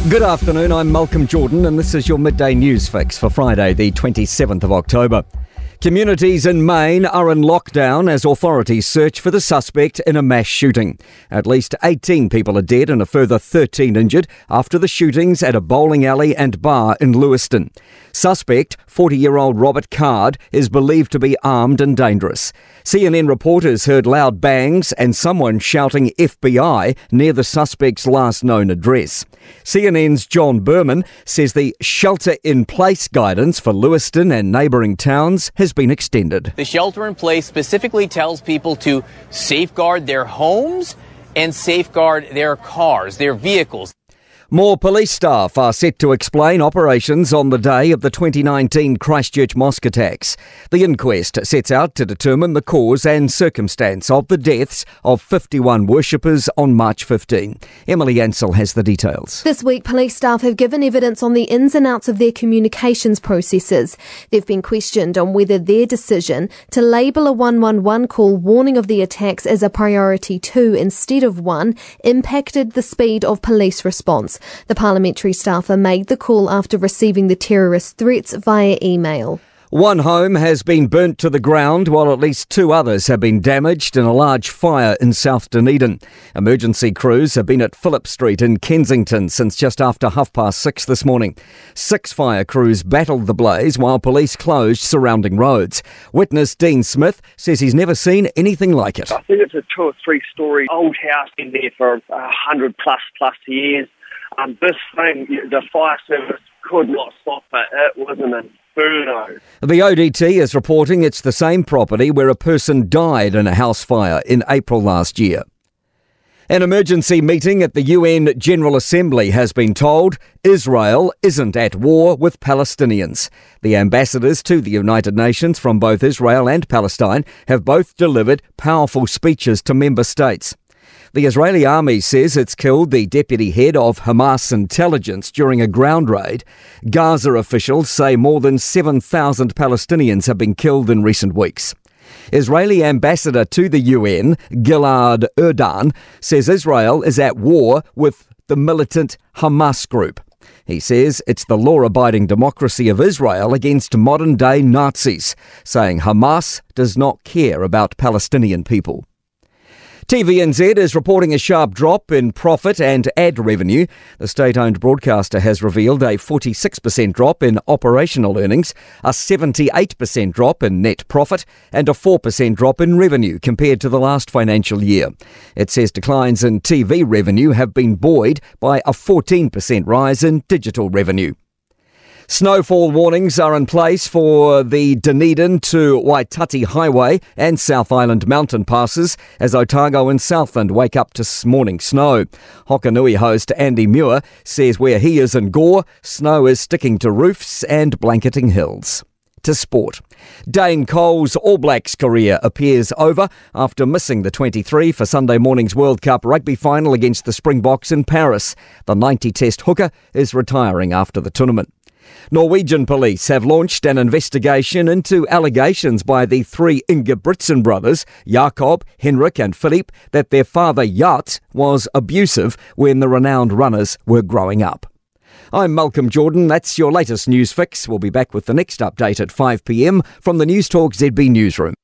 Good afternoon, I'm Malcolm Jordan and this is your midday news fix for Friday the 27th of October. Communities in Maine are in lockdown as authorities search for the suspect in a mass shooting. At least 18 people are dead and a further 13 injured after the shootings at a bowling alley and bar in Lewiston. Suspect, 40-year-old Robert Card, is believed to be armed and dangerous. CNN reporters heard loud bangs and someone shouting FBI near the suspect's last known address. CNN's John Berman says the shelter-in-place guidance for Lewiston and neighbouring towns has been extended. The shelter-in-place specifically tells people to safeguard their homes and safeguard their cars, their vehicles. More police staff are set to explain operations on the day of the 2019 Christchurch mosque attacks. The inquest sets out to determine the cause and circumstance of the deaths of 51 worshippers on March 15. Emily Ansell has the details. This week, police staff have given evidence on the ins and outs of their communications processes. They've been questioned on whether their decision to label a 111 call warning of the attacks as a priority 2 instead of 1 impacted the speed of police response. The parliamentary staffer made the call after receiving the terrorist threats via email. One home has been burnt to the ground while at least 2 others have been damaged in a large fire in South Dunedin. Emergency crews have been at Phillip Street in Kensington since just after 6:30 this morning. 6 fire crews battled the blaze while police closed surrounding roads. Witness Dean Smith says he's never seen anything like it. I think it's a 2 or 3 story old house in there for 100 plus years. This thing, the fire service could not stop it. It was an inferno. The ODT is reporting it's the same property where a person died in a house fire in April last year. An emergency meeting at the UN General Assembly has been told Israel isn't at war with Palestinians. The ambassadors to the United Nations from both Israel and Palestine have both delivered powerful speeches to member states. The Israeli army says it's killed the deputy head of Hamas intelligence during a ground raid. Gaza officials say more than 7,000 Palestinians have been killed in recent weeks. Israeli ambassador to the UN, Gilad Erdan, says Israel is at war with the militant Hamas group. He says it's the law-abiding democracy of Israel against modern-day Nazis, saying Hamas does not care about Palestinian people. TVNZ is reporting a sharp drop in profit and ad revenue. The state-owned broadcaster has revealed a 46% drop in operational earnings, a 78% drop in net profit and a 4% drop in revenue compared to the last financial year. It says declines in TV revenue have been buoyed by a 14% rise in digital revenue. Snowfall warnings are in place for the Dunedin to Waitati Highway and South Island mountain passes as Otago and Southland wake up to morning snow. Hokanui host Andy Muir says where he is in Gore, snow is sticking to roofs and blanketing hills. To sport. Dane Cole's All Blacks career appears over after missing the 23 for Sunday morning's World Cup rugby final against the Springboks in Paris. The 90-test hooker is retiring after the tournament. Norwegian police have launched an investigation into allegations by the 3 Ingebrigtsen brothers, Jakob, Henrik and Philip, that their father Jat was abusive when the renowned runners were growing up. I'm Malcolm Jordan. That's your latest news fix. We'll be back with the next update at 5 p.m. from the Newstalk ZB newsroom.